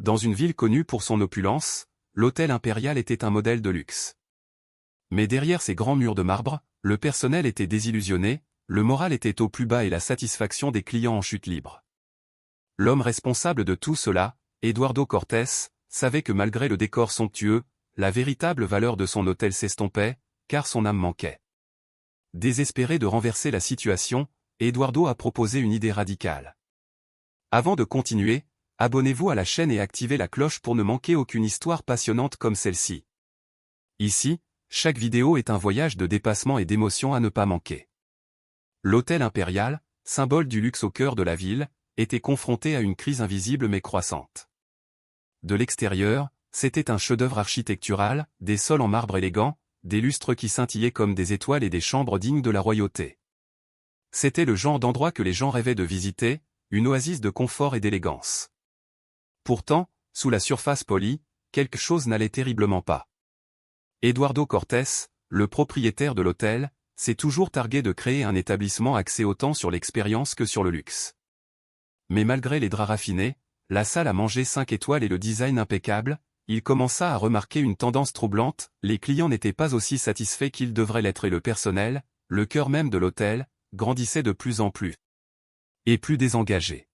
dans une ville connue pour son opulence, l'hôtel impérial était un modèle de luxe. Mais derrière ces grands murs de marbre, le personnel était désillusionné, le moral était au plus bas et la satisfaction des clients en chute libre. L'homme responsable de tout cela, Eduardo Cortés, savait que malgré le décor somptueux, la véritable valeur de son hôtel s'estompait, car son âme manquait. Désespéré de renverser la situation, Eduardo a proposé une idée radicale. Avant de continuer, abonnez-vous à la chaîne et activez la cloche pour ne manquer aucune histoire passionnante comme celle-ci. Ici, chaque vidéo est un voyage de dépassement et d'émotion à ne pas manquer. L'hôtel impérial, symbole du luxe au cœur de la ville, était confronté à une crise invisible mais croissante. De l'extérieur, c'était un chef-d'œuvre architectural, des sols en marbre élégant, des lustres qui scintillaient comme des étoiles et des chambres dignes de la royauté. C'était le genre d'endroit que les gens rêvaient de visiter, une oasis de confort et d'élégance. Pourtant, sous la surface polie, quelque chose n'allait terriblement pas. Eduardo Cortés, le propriétaire de l'hôtel, s'est toujours targué de créer un établissement axé autant sur l'expérience que sur le luxe. Mais malgré les draps raffinés, la salle à manger 5 étoiles et le design impeccable, il commença à remarquer une tendance troublante, les clients n'étaient pas aussi satisfaits qu'ils devraient l'être et le personnel, le cœur même de l'hôtel, grandissait de plus en plus. Et plus désengagé.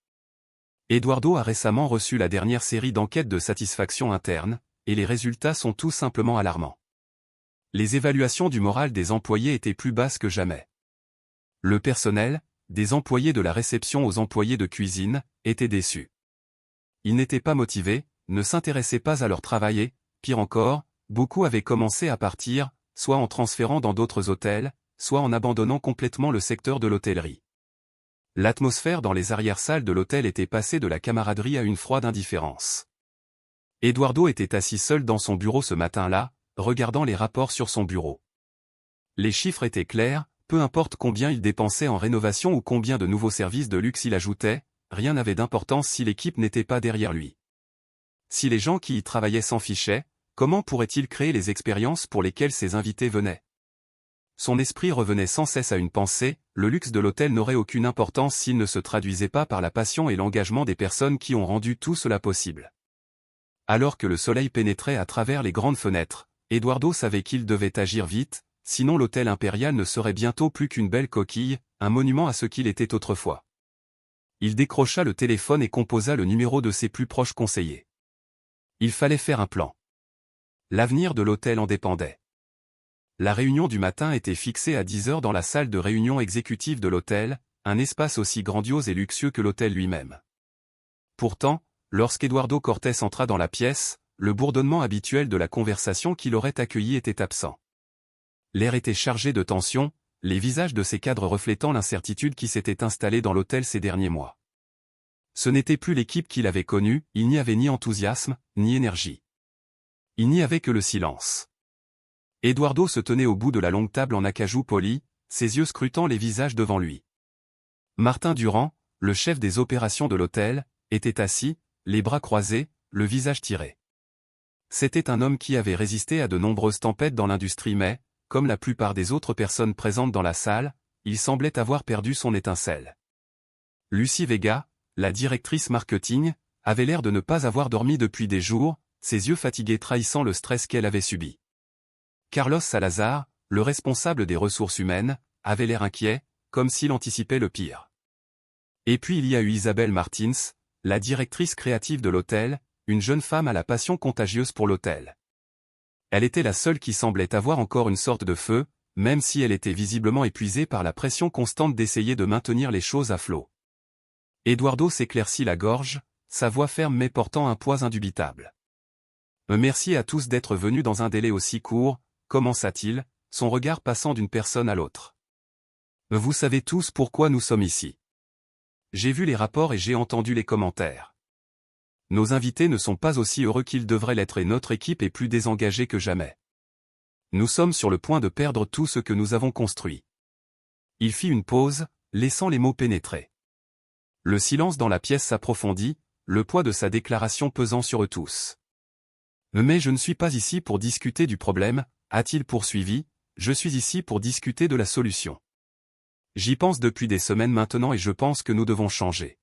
Eduardo a récemment reçu la dernière série d'enquêtes de satisfaction interne, et les résultats sont tout simplement alarmants. Les évaluations du moral des employés étaient plus basses que jamais. Le personnel, des employés de la réception aux employés de cuisine, était déçu. Ils n'étaient pas motivés, ne s'intéressaient pas à leur travail et, pire encore, beaucoup avaient commencé à partir, soit en transférant dans d'autres hôtels, soit en abandonnant complètement le secteur de l'hôtellerie. L'atmosphère dans les arrière-salles de l'hôtel était passée de la camaraderie à une froide indifférence. Eduardo était assis seul dans son bureau ce matin-là, regardant les rapports sur son bureau. Les chiffres étaient clairs, peu importe combien il dépensait en rénovation ou combien de nouveaux services de luxe il ajoutait, rien n'avait d'importance si l'équipe n'était pas derrière lui. Si les gens qui y travaillaient s'en fichaient, comment pourrait-il créer les expériences pour lesquelles ses invités venaient? Son esprit revenait sans cesse à une pensée, le luxe de l'hôtel n'aurait aucune importance s'il ne se traduisait pas par la passion et l'engagement des personnes qui ont rendu tout cela possible. Alors que le soleil pénétrait à travers les grandes fenêtres, Eduardo savait qu'il devait agir vite, sinon l'hôtel impérial ne serait bientôt plus qu'une belle coquille, un monument à ce qu'il était autrefois. Il décrocha le téléphone et composa le numéro de ses plus proches conseillers. Il fallait faire un plan. L'avenir de l'hôtel en dépendait. La réunion du matin était fixée à 10 heures dans la salle de réunion exécutive de l'hôtel, un espace aussi grandiose et luxueux que l'hôtel lui-même. Pourtant, lorsqu'Eduardo Cortés entra dans la pièce, le bourdonnement habituel de la conversation qui l'aurait accueilli était absent. L'air était chargé de tension, les visages de ses cadres reflétant l'incertitude qui s'était installée dans l'hôtel ces derniers mois. Ce n'était plus l'équipe qu'il avait connue, il n'y avait ni enthousiasme, ni énergie. Il n'y avait que le silence. Eduardo se tenait au bout de la longue table en acajou poli, ses yeux scrutant les visages devant lui. Martin Durand, le chef des opérations de l'hôtel, était assis, les bras croisés, le visage tiré. C'était un homme qui avait résisté à de nombreuses tempêtes dans l'industrie mais, comme la plupart des autres personnes présentes dans la salle, il semblait avoir perdu son étincelle. Lucy Vega, la directrice marketing, avait l'air de ne pas avoir dormi depuis des jours, ses yeux fatigués trahissant le stress qu'elle avait subi. Carlos Salazar, le responsable des ressources humaines, avait l'air inquiet, comme s'il anticipait le pire. Et puis il y a eu Isabelle Martins, la directrice créative de l'hôtel, une jeune femme à la passion contagieuse pour l'hôtel. Elle était la seule qui semblait avoir encore une sorte de feu, même si elle était visiblement épuisée par la pression constante d'essayer de maintenir les choses à flot. Eduardo s'éclaircit la gorge, sa voix ferme mais portant un poids indubitable. Merci à tous d'être venus dans un délai aussi court, commença-t-il, son regard passant d'une personne à l'autre. Vous savez tous pourquoi nous sommes ici. J'ai vu les rapports et j'ai entendu les commentaires. Nos invités ne sont pas aussi heureux qu'ils devraient l'être et notre équipe est plus désengagée que jamais. Nous sommes sur le point de perdre tout ce que nous avons construit. Il fit une pause, laissant les mots pénétrer. Le silence dans la pièce s'approfondit, le poids de sa déclaration pesant sur eux tous. Mais je ne suis pas ici pour discuter du problème, a-t-il poursuivi, je suis ici pour discuter de la solution. J'y pense depuis des semaines maintenant et je pense que nous devons changer.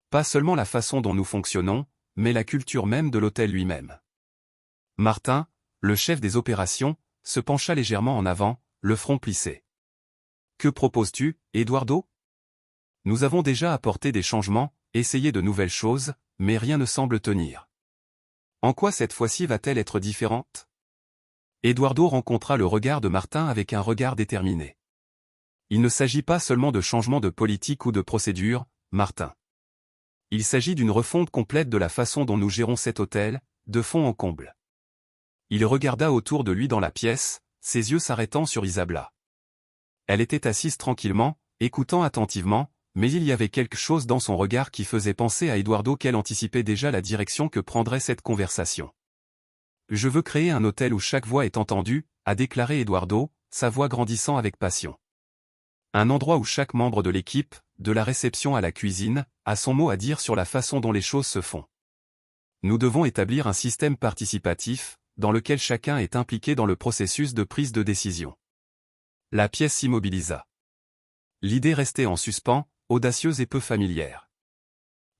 Pas seulement la façon dont nous fonctionnons, mais la culture même de l'hôtel lui-même. Martin, le chef des opérations, se pencha légèrement en avant, le front plissé. « Que proposes-tu, Eduardo ? Nous avons déjà apporté des changements, essayé de nouvelles choses, mais rien ne semble tenir. En quoi cette fois-ci va-t-elle être différente ?» Eduardo rencontra le regard de Martin avec un regard déterminé. « Il ne s'agit pas seulement de changement de politique ou de procédure, Martin. Il s'agit d'une refonte complète de la façon dont nous gérons cet hôtel, de fond en comble. » Il regarda autour de lui dans la pièce, ses yeux s'arrêtant sur Isabella. Elle était assise tranquillement, écoutant attentivement, mais il y avait quelque chose dans son regard qui faisait penser à Eduardo qu'elle anticipait déjà la direction que prendrait cette conversation. « Je veux créer un hôtel où chaque voix est entendue, » a déclaré Eduardo, sa voix grandissant avec passion. Un endroit où chaque membre de l'équipe, de la réception à la cuisine, a son mot à dire sur la façon dont les choses se font. Nous devons établir un système participatif, dans lequel chacun est impliqué dans le processus de prise de décision. La pièce s'immobilisa. L'idée restait en suspens, audacieuse et peu familière.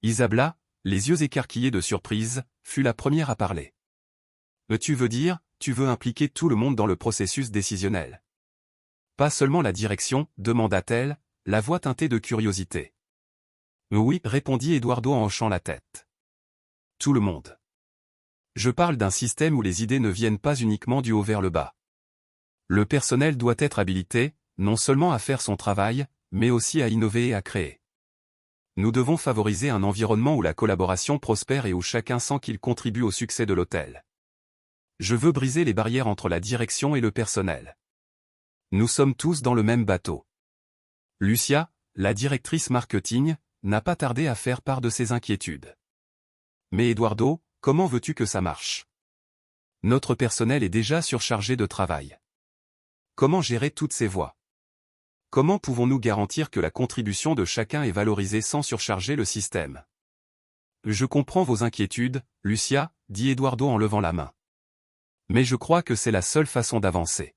Isabella, les yeux écarquillés de surprise, fut la première à parler. « Tu veux dire, tu veux impliquer tout le monde dans le processus décisionnel ? Pas seulement la direction, demanda-t-elle, la voix teintée de curiosité. « Oui, répondit Eduardo en hochant la tête. Tout le monde. Je parle d'un système où les idées ne viennent pas uniquement du haut vers le bas. Le personnel doit être habilité, non seulement à faire son travail, mais aussi à innover et à créer. Nous devons favoriser un environnement où la collaboration prospère et où chacun sent qu'il contribue au succès de l'hôtel. Je veux briser les barrières entre la direction et le personnel. Nous sommes tous dans le même bateau. » Lucia, la directrice marketing, n'a pas tardé à faire part de ses inquiétudes. « Mais Eduardo, comment veux-tu que ça marche ? Notre personnel est déjà surchargé de travail. Comment gérer toutes ces voix ? Comment pouvons-nous garantir que la contribution de chacun est valorisée sans surcharger le système ? » Je comprends vos inquiétudes, Lucia, dit Eduardo en levant la main. Mais je crois que c'est la seule façon d'avancer.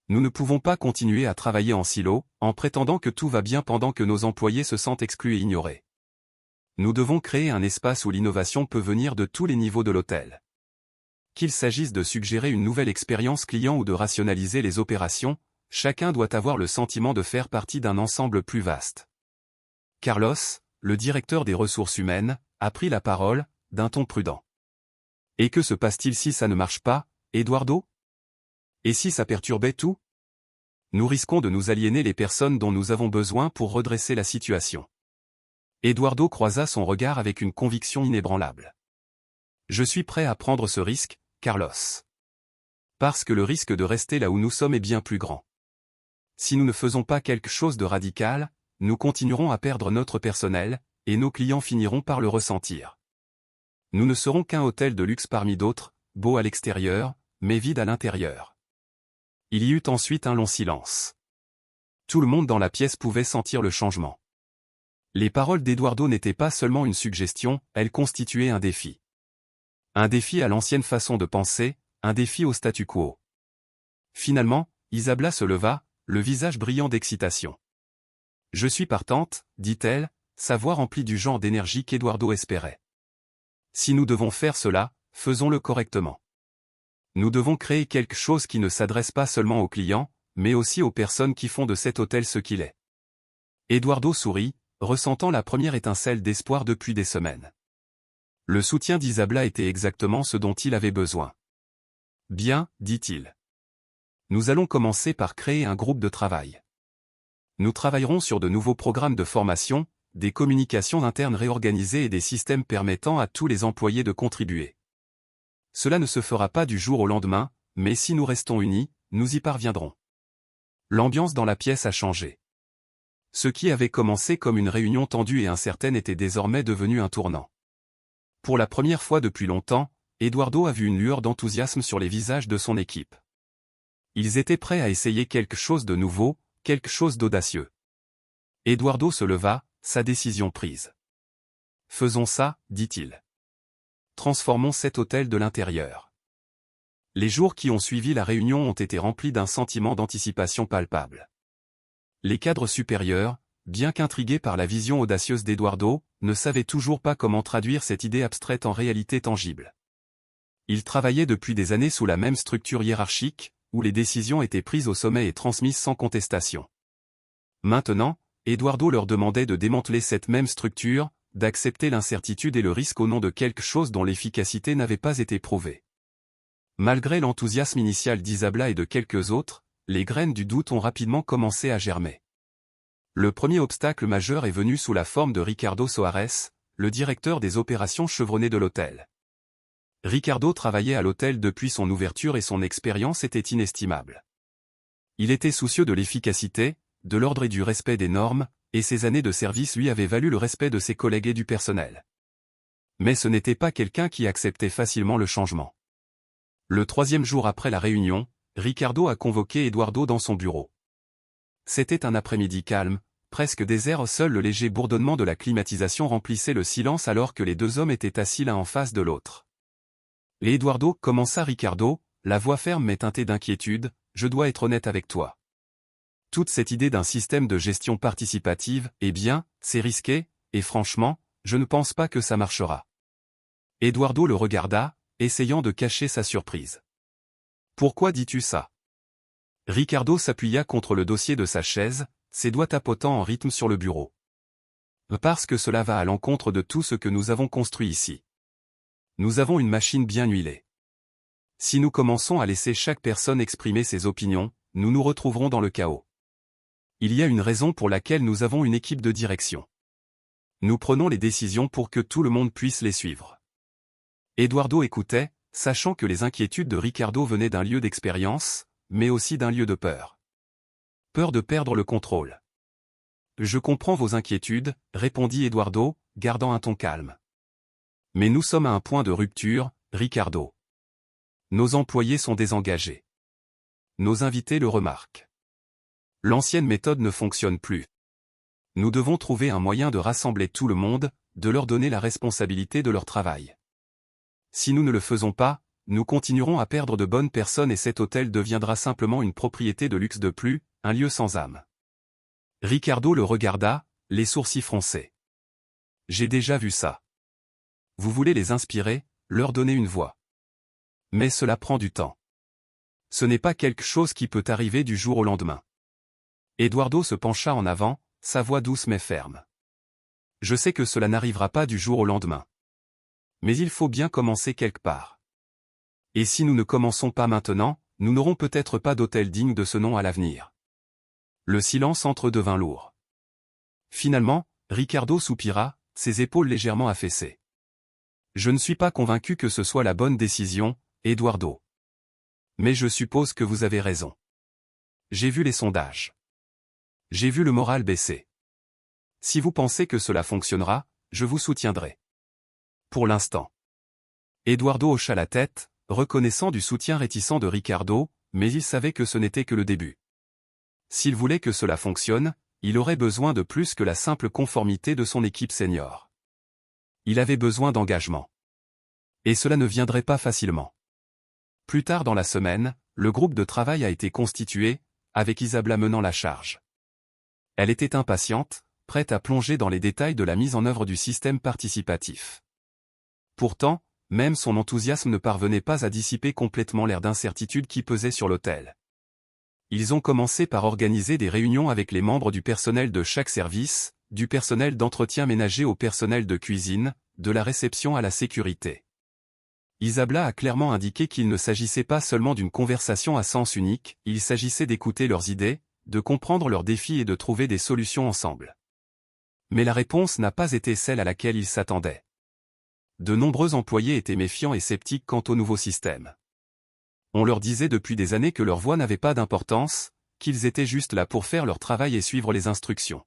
Nous ne pouvons pas continuer à travailler en silo, en prétendant que tout va bien pendant que nos employés se sentent exclus et ignorés. Nous devons créer un espace où l'innovation peut venir de tous les niveaux de l'hôtel. Qu'il s'agisse de suggérer une nouvelle expérience client ou de rationaliser les opérations, chacun doit avoir le sentiment de faire partie d'un ensemble plus vaste. Carlos, le directeur des ressources humaines, a pris la parole, d'un ton prudent. « Et que se passe-t-il si ça ne marche pas, Eduardo ? Et si ça perturbait tout ? Nous risquons de nous aliéner les personnes dont nous avons besoin pour redresser la situation. » Eduardo croisa son regard avec une conviction inébranlable. « Je suis prêt à prendre ce risque, Carlos. Parce que le risque de rester là où nous sommes est bien plus grand. Si nous ne faisons pas quelque chose de radical, nous continuerons à perdre notre personnel, et nos clients finiront par le ressentir. Nous ne serons qu'un hôtel de luxe parmi d'autres, beau à l'extérieur, mais vide à l'intérieur. » Il y eut ensuite un long silence. Tout le monde dans la pièce pouvait sentir le changement. Les paroles d'Eduardo n'étaient pas seulement une suggestion, elles constituaient un défi. Un défi à l'ancienne façon de penser, un défi au statu quo. Finalement, Isabella se leva, le visage brillant d'excitation. « Je suis partante, dit-elle, sa voix remplie du genre d'énergie qu'Eduardo espérait. Si nous devons faire cela, faisons-le correctement. Nous devons créer quelque chose qui ne s'adresse pas seulement aux clients, mais aussi aux personnes qui font de cet hôtel ce qu'il est. » Eduardo sourit, ressentant la première étincelle d'espoir depuis des semaines. Le soutien d'Isabella était exactement ce dont il avait besoin. « Bien, dit-il. Nous allons commencer par créer un groupe de travail. Nous travaillerons sur de nouveaux programmes de formation, des communications internes réorganisées et des systèmes permettant à tous les employés de contribuer. Cela ne se fera pas du jour au lendemain, mais si nous restons unis, nous y parviendrons. » L'ambiance dans la pièce a changé. Ce qui avait commencé comme une réunion tendue et incertaine était désormais devenu un tournant. Pour la première fois depuis longtemps, Eduardo a vu une lueur d'enthousiasme sur les visages de son équipe. Ils étaient prêts à essayer quelque chose de nouveau, quelque chose d'audacieux. Eduardo se leva, sa décision prise. « Faisons ça, dit-il. Transformons cet hôtel de l'intérieur. » Les jours qui ont suivi la réunion ont été remplis d'un sentiment d'anticipation palpable. Les cadres supérieurs, bien qu'intrigué par la vision audacieuse d'Eduardo, ne savait toujours pas comment traduire cette idée abstraite en réalité tangible. Il travaillait depuis des années sous la même structure hiérarchique, où les décisions étaient prises au sommet et transmises sans contestation. Maintenant, Eduardo leur demandait de démanteler cette même structure, d'accepter l'incertitude et le risque au nom de quelque chose dont l'efficacité n'avait pas été prouvée. Malgré l'enthousiasme initial d'Isabela et de quelques autres, les graines du doute ont rapidement commencé à germer. Le premier obstacle majeur est venu sous la forme de Ricardo Soares, le directeur des opérations chevronné de l'hôtel. Ricardo travaillait à l'hôtel depuis son ouverture et son expérience était inestimable. Il était soucieux de l'efficacité, de l'ordre et du respect des normes, et ses années de service lui avaient valu le respect de ses collègues et du personnel. Mais ce n'était pas quelqu'un qui acceptait facilement le changement. Le troisième jour après la réunion, Ricardo a convoqué Eduardo dans son bureau. C'était un après-midi calme, presque désert, seul le léger bourdonnement de la climatisation remplissait le silence alors que les deux hommes étaient assis l'un en face de l'autre. Et Eduardo, commença Ricardo, la voix ferme mais teintée d'inquiétude, je dois être honnête avec toi. Toute cette idée d'un système de gestion participative, eh bien, c'est risqué, et franchement, je ne pense pas que ça marchera. Eduardo le regarda, essayant de cacher sa surprise. Pourquoi dis-tu ça? Ricardo s'appuya contre le dossier de sa chaise, ses doigts tapotant en rythme sur le bureau. Parce que cela va à l'encontre de tout ce que nous avons construit ici. Nous avons une machine bien huilée. Si nous commençons à laisser chaque personne exprimer ses opinions, nous nous retrouverons dans le chaos. Il y a une raison pour laquelle nous avons une équipe de direction. Nous prenons les décisions pour que tout le monde puisse les suivre. Eduardo écoutait, sachant que les inquiétudes de Ricardo venaient d'un lieu d'expérience, mais aussi d'un lieu de peur. Peur de perdre le contrôle. Je comprends vos inquiétudes, répondit Eduardo, gardant un ton calme. Mais nous sommes à un point de rupture, Ricardo. Nos employés sont désengagés. Nos invités le remarquent. L'ancienne méthode ne fonctionne plus. Nous devons trouver un moyen de rassembler tout le monde, de leur donner la responsabilité de leur travail. Si nous ne le faisons pas, nous continuerons à perdre de bonnes personnes et cet hôtel deviendra simplement une propriété de luxe de plus, un lieu sans âme. Ricardo le regarda, les sourcils froncés. J'ai déjà vu ça. Vous voulez les inspirer, leur donner une voix. Mais cela prend du temps. Ce n'est pas quelque chose qui peut arriver du jour au lendemain. Eduardo se pencha en avant, sa voix douce mais ferme. Je sais que cela n'arrivera pas du jour au lendemain. Mais il faut bien commencer quelque part. Et si nous ne commençons pas maintenant, nous n'aurons peut-être pas d'hôtel digne de ce nom à l'avenir. Le silence entre devint lourd. Finalement, Ricardo soupira, ses épaules légèrement affaissées. Je ne suis pas convaincu que ce soit la bonne décision, Eduardo. Mais je suppose que vous avez raison. J'ai vu les sondages. J'ai vu le moral baisser. Si vous pensez que cela fonctionnera, je vous soutiendrai. Pour l'instant. Eduardo hocha la tête, reconnaissant du soutien réticent de Ricardo, mais il savait que ce n'était que le début. S'il voulait que cela fonctionne, il aurait besoin de plus que la simple conformité de son équipe senior. Il avait besoin d'engagement. Et cela ne viendrait pas facilement. Plus tard dans la semaine, le groupe de travail a été constitué, avec Isabela menant la charge. Elle était impatiente, prête à plonger dans les détails de la mise en œuvre du système participatif. Pourtant, même son enthousiasme ne parvenait pas à dissiper complètement l'air d'incertitude qui pesait sur l'hôtel. Ils ont commencé par organiser des réunions avec les membres du personnel de chaque service, du personnel d'entretien ménager au personnel de cuisine, de la réception à la sécurité. Isabela a clairement indiqué qu'il ne s'agissait pas seulement d'une conversation à sens unique, il s'agissait d'écouter leurs idées, de comprendre leurs défis et de trouver des solutions ensemble. Mais la réponse n'a pas été celle à laquelle ils s'attendaient. De nombreux employés étaient méfiants et sceptiques quant au nouveau système. On leur disait depuis des années que leur voix n'avait pas d'importance, qu'ils étaient juste là pour faire leur travail et suivre les instructions.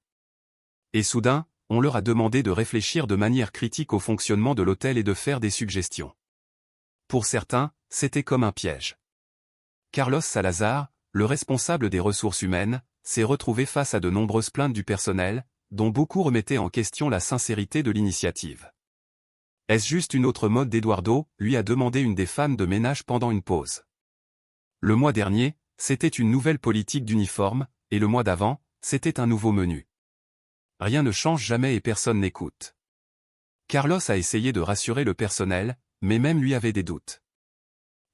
Et soudain, on leur a demandé de réfléchir de manière critique au fonctionnement de l'hôtel et de faire des suggestions. Pour certains, c'était comme un piège. Carlos Salazar, le responsable des ressources humaines, s'est retrouvé face à de nombreuses plaintes du personnel, dont beaucoup remettaient en question la sincérité de l'initiative. Est-ce juste une autre mode d'Eduardo, lui a demandé une des femmes de ménage pendant une pause. Le mois dernier, c'était une nouvelle politique d'uniforme, et le mois d'avant, c'était un nouveau menu. Rien ne change jamais et personne n'écoute. Carlos a essayé de rassurer le personnel, mais même lui avait des doutes.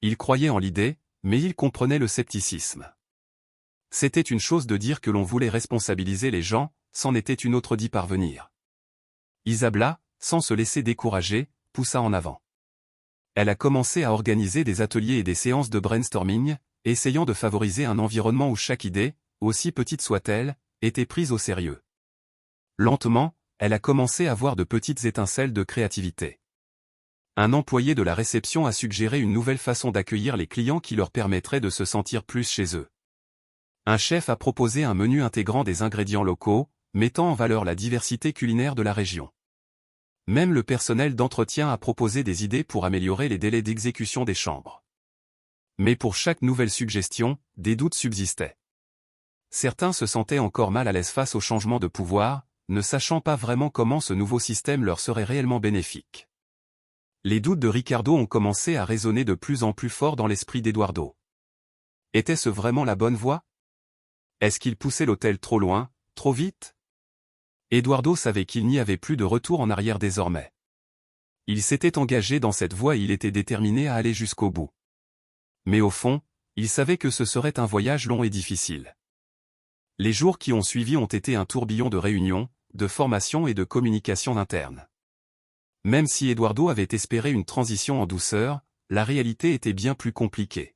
Il croyait en l'idée, mais il comprenait le scepticisme. C'était une chose de dire que l'on voulait responsabiliser les gens, c'en était une autre d'y parvenir. Isabella, sans se laisser décourager, poussa en avant. Elle a commencé à organiser des ateliers et des séances de brainstorming, essayant de favoriser un environnement où chaque idée, aussi petite soit-elle, était prise au sérieux. Lentement, elle a commencé à voir de petites étincelles de créativité. Un employé de la réception a suggéré une nouvelle façon d'accueillir les clients qui leur permettrait de se sentir plus chez eux. Un chef a proposé un menu intégrant des ingrédients locaux, mettant en valeur la diversité culinaire de la région. Même le personnel d'entretien a proposé des idées pour améliorer les délais d'exécution des chambres. Mais pour chaque nouvelle suggestion, des doutes subsistaient. Certains se sentaient encore mal à l'aise face au changement de pouvoir, ne sachant pas vraiment comment ce nouveau système leur serait réellement bénéfique. Les doutes de Ricardo ont commencé à résonner de plus en plus fort dans l'esprit d'Eduardo. Était-ce vraiment la bonne voie? Est-ce qu'il poussait l'hôtel trop loin, trop vite? Eduardo savait qu'il n'y avait plus de retour en arrière désormais. Il s'était engagé dans cette voie et il était déterminé à aller jusqu'au bout. Mais au fond, il savait que ce serait un voyage long et difficile. Les jours qui ont suivi ont été un tourbillon de réunions, de formations et de communications internes. Même si Eduardo avait espéré une transition en douceur, la réalité était bien plus compliquée.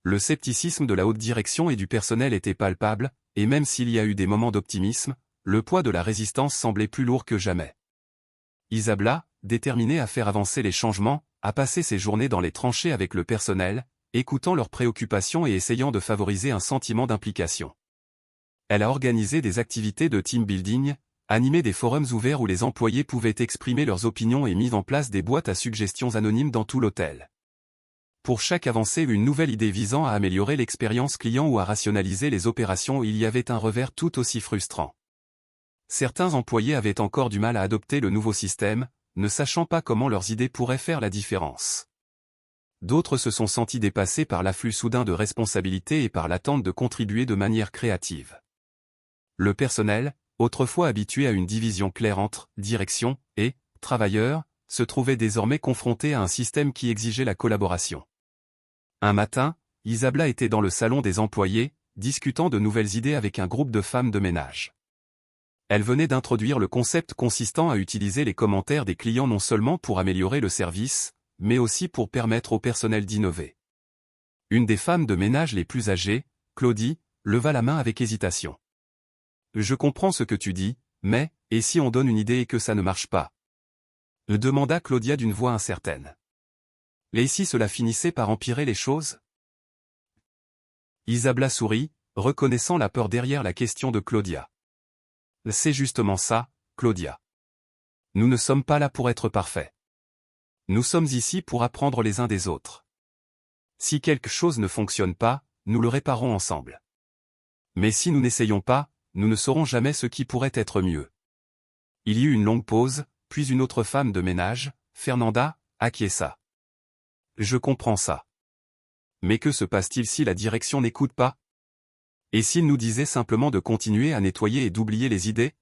Le scepticisme de la haute direction et du personnel était palpable, et même s'il y a eu des moments d'optimisme, le poids de la résistance semblait plus lourd que jamais. Isabella, déterminée à faire avancer les changements, a passé ses journées dans les tranchées avec le personnel, écoutant leurs préoccupations et essayant de favoriser un sentiment d'implication. Elle a organisé des activités de team building, animé des forums ouverts où les employés pouvaient exprimer leurs opinions et mis en place des boîtes à suggestions anonymes dans tout l'hôtel. Pour chaque avancée, une nouvelle idée visant à améliorer l'expérience client ou à rationaliser les opérations, il y avait un revers tout aussi frustrant. Certains employés avaient encore du mal à adopter le nouveau système, ne sachant pas comment leurs idées pourraient faire la différence. D'autres se sont sentis dépassés par l'afflux soudain de responsabilités et par l'attente de contribuer de manière créative. Le personnel, autrefois habitué à une division claire entre direction et travailleurs, se trouvait désormais confronté à un système qui exigeait la collaboration. Un matin, Isabella était dans le salon des employés, discutant de nouvelles idées avec un groupe de femmes de ménage. Elle venait d'introduire le concept consistant à utiliser les commentaires des clients non seulement pour améliorer le service, mais aussi pour permettre au personnel d'innover. Une des femmes de ménage les plus âgées, Claudie, leva la main avec hésitation. « Je comprends ce que tu dis, mais, et si on donne une idée et que ça ne marche pas ?» demanda Claudia d'une voix incertaine. « Et si cela finissait par empirer les choses ?» Isabella sourit, reconnaissant la peur derrière la question de Claudia. « C'est justement ça, Claudia. Nous ne sommes pas là pour être parfaits. Nous sommes ici pour apprendre les uns des autres. Si quelque chose ne fonctionne pas, nous le réparons ensemble. Mais si nous n'essayons pas, nous ne saurons jamais ce qui pourrait être mieux. » Il y eut une longue pause, puis une autre femme de ménage, Fernanda, acquiesça. « Je comprends ça. Mais que se passe-t-il si la direction n'écoute pas? Et s'il nous disait simplement de continuer à nettoyer et d'oublier les idées? »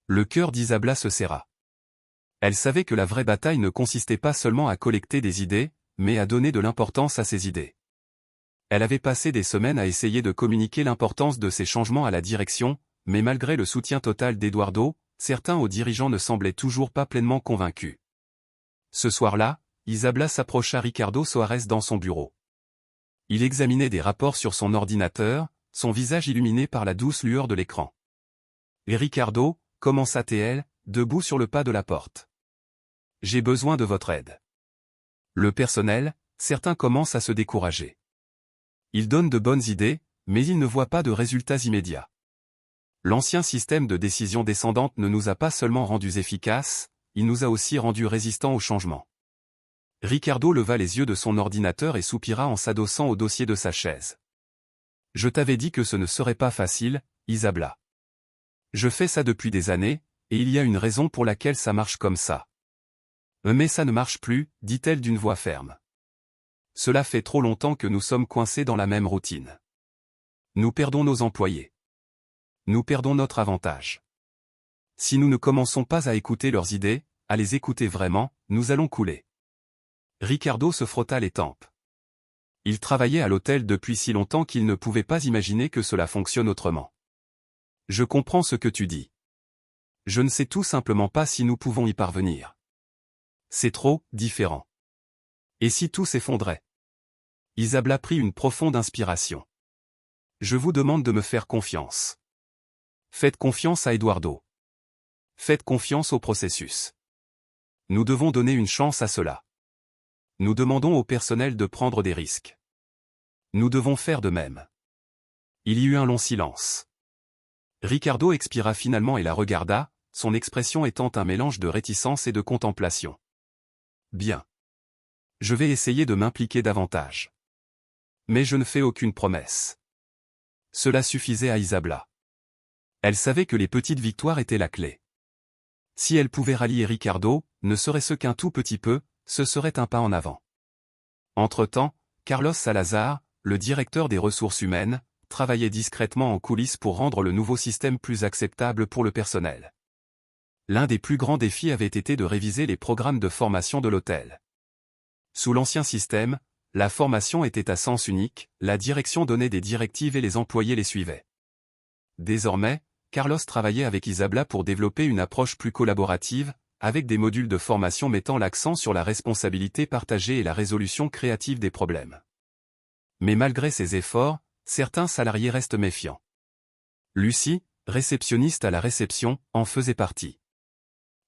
Le cœur d'Isabella se serra. Elle savait que la vraie bataille ne consistait pas seulement à collecter des idées, mais à donner de l'importance à ces idées. Elle avait passé des semaines à essayer de communiquer l'importance de ces changements à la direction, mais malgré le soutien total d'Eduardo, certains hauts dirigeants ne semblaient toujours pas pleinement convaincus. Ce soir-là, Isabella s'approcha Ricardo Soares dans son bureau. Il examinait des rapports sur son ordinateur, son visage illuminé par la douce lueur de l'écran. « Et Ricardo, commença-t-elle, debout sur le pas de la porte. « J'ai besoin de votre aide. » Le personnel, certains commencent à se décourager. Ils donnent de bonnes idées, mais ils ne voient pas de résultats immédiats. L'ancien système de décision descendante ne nous a pas seulement rendus efficaces, il nous a aussi rendus résistants au changement. Ricardo leva les yeux de son ordinateur et soupira en s'adossant au dossier de sa chaise. « Je t'avais dit que ce ne serait pas facile, Isabella. Je fais ça depuis des années, et il y a une raison pour laquelle ça marche comme ça. » « Mais ça ne marche plus, dit-elle d'une voix ferme. Cela fait trop longtemps que nous sommes coincés dans la même routine. Nous perdons nos employés. Nous perdons notre avantage. Si nous ne commençons pas à écouter leurs idées, à les écouter vraiment, nous allons couler. Ricardo se frotta les tempes. Il travaillait à l'hôtel depuis si longtemps qu'il ne pouvait pas imaginer que cela fonctionne autrement. Je comprends ce que tu dis. Je ne sais tout simplement pas si nous pouvons y parvenir. C'est trop différent. Et si tout s'effondrait? Isabella prit une profonde inspiration. Je vous demande de me faire confiance. Faites confiance à Eduardo. Faites confiance au processus. Nous devons donner une chance à cela. Nous demandons au personnel de prendre des risques. Nous devons faire de même. Il y eut un long silence. Ricardo expira finalement et la regarda, son expression étant un mélange de réticence et de contemplation. Bien. Je vais essayer de m'impliquer davantage. Mais je ne fais aucune promesse. Cela suffisait à Isabella. Elle savait que les petites victoires étaient la clé. Si elle pouvait rallier Ricardo, ne serait-ce qu'un tout petit peu, ce serait un pas en avant. Entre-temps, Carlos Salazar, le directeur des ressources humaines, travaillait discrètement en coulisses pour rendre le nouveau système plus acceptable pour le personnel. L'un des plus grands défis avait été de réviser les programmes de formation de l'hôtel. Sous l'ancien système, la formation était à sens unique, la direction donnait des directives et les employés les suivaient. Désormais, Carlos travaillait avec Isabella pour développer une approche plus collaborative, avec des modules de formation mettant l'accent sur la responsabilité partagée et la résolution créative des problèmes. Mais malgré ces efforts, certains salariés restent méfiants. Lucie, réceptionniste à la réception, en faisait partie.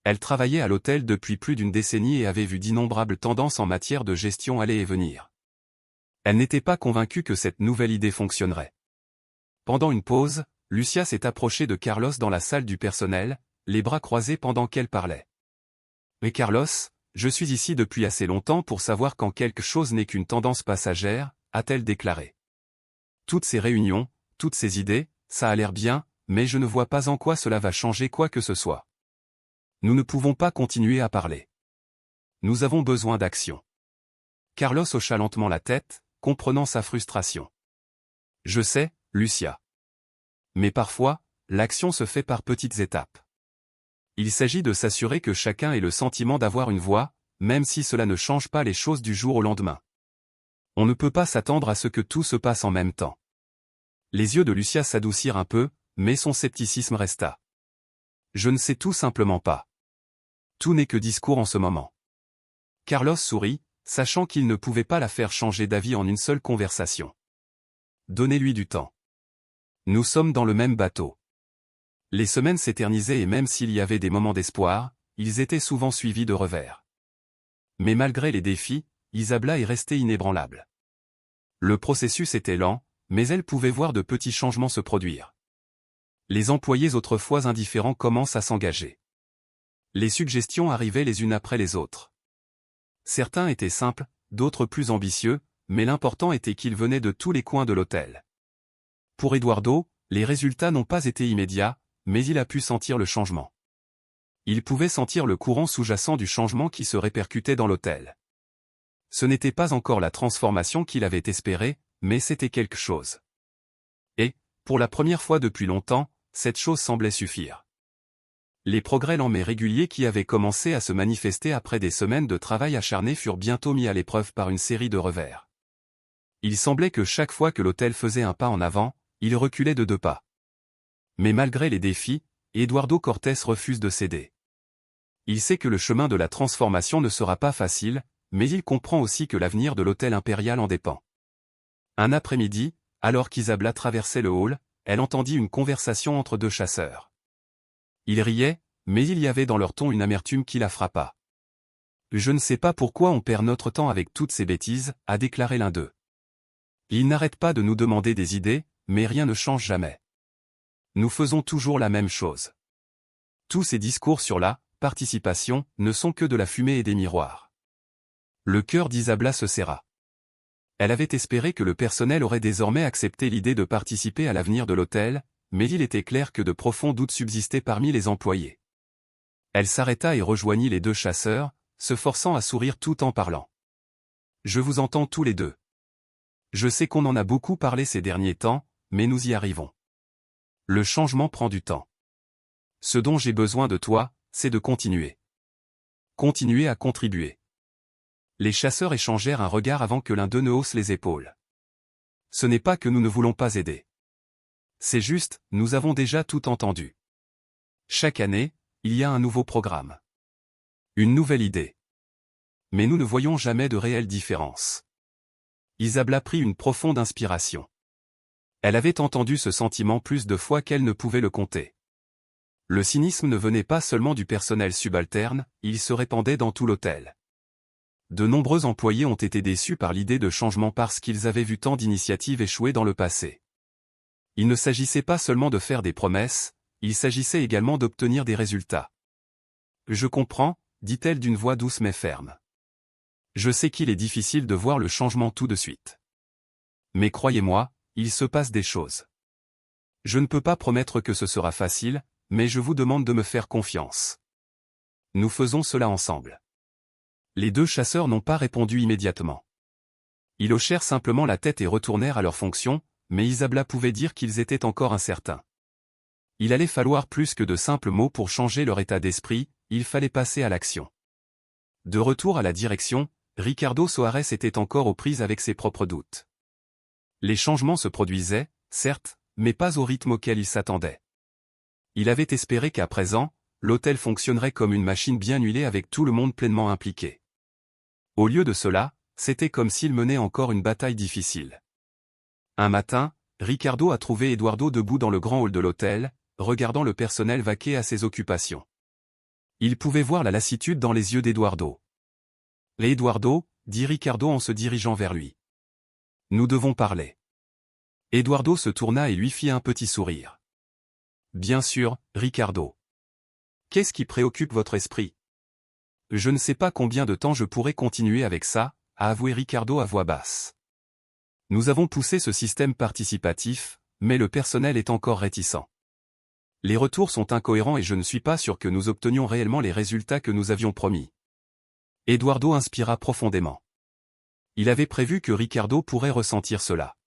Elle travaillait à l'hôtel depuis plus d'une décennie et avait vu d'innombrables tendances en matière de gestion aller et venir. Elle n'était pas convaincue que cette nouvelle idée fonctionnerait. Pendant une pause, Lucia s'est approchée de Carlos dans la salle du personnel, les bras croisés pendant qu'elle parlait. « Mais Carlos, je suis ici depuis assez longtemps pour savoir quand quelque chose n'est qu'une tendance passagère », a-t-elle déclaré. Toutes ces réunions, toutes ces idées, ça a l'air bien, mais je ne vois pas en quoi cela va changer quoi que ce soit. Nous ne pouvons pas continuer à parler. Nous avons besoin d'action. Carlos hocha lentement la tête, comprenant sa frustration. Je sais, Lucia. Mais parfois, l'action se fait par petites étapes. Il s'agit de s'assurer que chacun ait le sentiment d'avoir une voix, même si cela ne change pas les choses du jour au lendemain. On ne peut pas s'attendre à ce que tout se passe en même temps. Les yeux de Lucia s'adoucirent un peu, mais son scepticisme resta. Je ne sais tout simplement pas. Tout n'est que discours en ce moment. Carlos sourit, sachant qu'il ne pouvait pas la faire changer d'avis en une seule conversation. Donnez-lui du temps. Nous sommes dans le même bateau. Les semaines s'éternisaient et même s'il y avait des moments d'espoir, ils étaient souvent suivis de revers. Mais malgré les défis, Isabella est restée inébranlable. Le processus était lent, mais elle pouvait voir de petits changements se produire. Les employés autrefois indifférents commencent à s'engager. Les suggestions arrivaient les unes après les autres. Certains étaient simples, d'autres plus ambitieux, mais l'important était qu'ils venaient de tous les coins de l'hôtel. Pour Eduardo, les résultats n'ont pas été immédiats, mais il a pu sentir le changement. Il pouvait sentir le courant sous-jacent du changement qui se répercutait dans l'hôtel. Ce n'était pas encore la transformation qu'il avait espérée, mais c'était quelque chose. Et, pour la première fois depuis longtemps, cette chose semblait suffire. Les progrès lents mais réguliers qui avaient commencé à se manifester après des semaines de travail acharné furent bientôt mis à l'épreuve par une série de revers. Il semblait que chaque fois que l'hôtel faisait un pas en avant, il reculait de 2 pas. Mais malgré les défis, Eduardo Cortés refuse de céder. Il sait que le chemin de la transformation ne sera pas facile, mais il comprend aussi que l'avenir de l'hôtel impérial en dépend. Un après-midi, alors qu'Isabella traversait le hall, elle entendit une conversation entre 2 chasseurs. Ils riaient, mais il y avait dans leur ton une amertume qui la frappa. « Je ne sais pas pourquoi on perd notre temps avec toutes ces bêtises », a déclaré l'un d'eux. « Ils n'arrêtent pas de nous demander des idées, mais rien ne change jamais. Nous faisons toujours la même chose. Tous ces discours sur la participation ne sont que de la fumée et des miroirs. » Le cœur d'Isabella se serra. Elle avait espéré que le personnel aurait désormais accepté l'idée de participer à l'avenir de l'hôtel, mais il était clair que de profonds doutes subsistaient parmi les employés. Elle s'arrêta et rejoignit les 2 chasseurs, se forçant à sourire tout en parlant. « Je vous entends tous les 2. Je sais qu'on en a beaucoup parlé ces derniers temps, mais nous y arrivons. Le changement prend du temps. Ce dont j'ai besoin de toi, c'est de continuer. Continuer à contribuer. Les chasseurs échangèrent un regard avant que l'un d'eux ne hausse les épaules. Ce n'est pas que nous ne voulons pas aider. C'est juste, nous avons déjà tout entendu. Chaque année, il y a un nouveau programme. Une nouvelle idée. Mais nous ne voyons jamais de réelle différence. Isabella prit une profonde inspiration. Elle avait entendu ce sentiment plus de fois qu'elle ne pouvait le compter. Le cynisme ne venait pas seulement du personnel subalterne, il se répandait dans tout l'hôtel. De nombreux employés ont été déçus par l'idée de changement parce qu'ils avaient vu tant d'initiatives échouer dans le passé. Il ne s'agissait pas seulement de faire des promesses, il s'agissait également d'obtenir des résultats. « Je comprends », dit-elle d'une voix douce mais ferme. « Je sais qu'il est difficile de voir le changement tout de suite. Mais croyez-moi, il se passe des choses. Je ne peux pas promettre que ce sera facile, mais je vous demande de me faire confiance. Nous faisons cela ensemble. » Les deux chasseurs n'ont pas répondu immédiatement. Ils hochèrent simplement la tête et retournèrent à leur fonction, mais Isabella pouvait dire qu'ils étaient encore incertains. Il allait falloir plus que de simples mots pour changer leur état d'esprit, il fallait passer à l'action. De retour à la direction, Ricardo Soares était encore aux prises avec ses propres doutes. Les changements se produisaient, certes, mais pas au rythme auquel il s'attendait. Il avait espéré qu'à présent, l'hôtel fonctionnerait comme une machine bien huilée avec tout le monde pleinement impliqué. Au lieu de cela, c'était comme s'il menait encore une bataille difficile. Un matin, Ricardo a trouvé Eduardo debout dans le grand hall de l'hôtel, regardant le personnel vaquer à ses occupations. Il pouvait voir la lassitude dans les yeux d'Eduardo. « Eduardo » dit Ricardo en se dirigeant vers lui. « Nous devons parler. » Eduardo se tourna et lui fit un petit sourire. « Bien sûr, Ricardo. Qu'est-ce qui préoccupe votre esprit ? » « Je ne sais pas combien de temps je pourrai continuer avec ça, » a avoué Ricardo à voix basse. « Nous avons poussé ce système participatif, mais le personnel est encore réticent. Les retours sont incohérents et je ne suis pas sûr que nous obtenions réellement les résultats que nous avions promis. » Eduardo inspira profondément. Il avait prévu que Ricardo pourrait ressentir cela.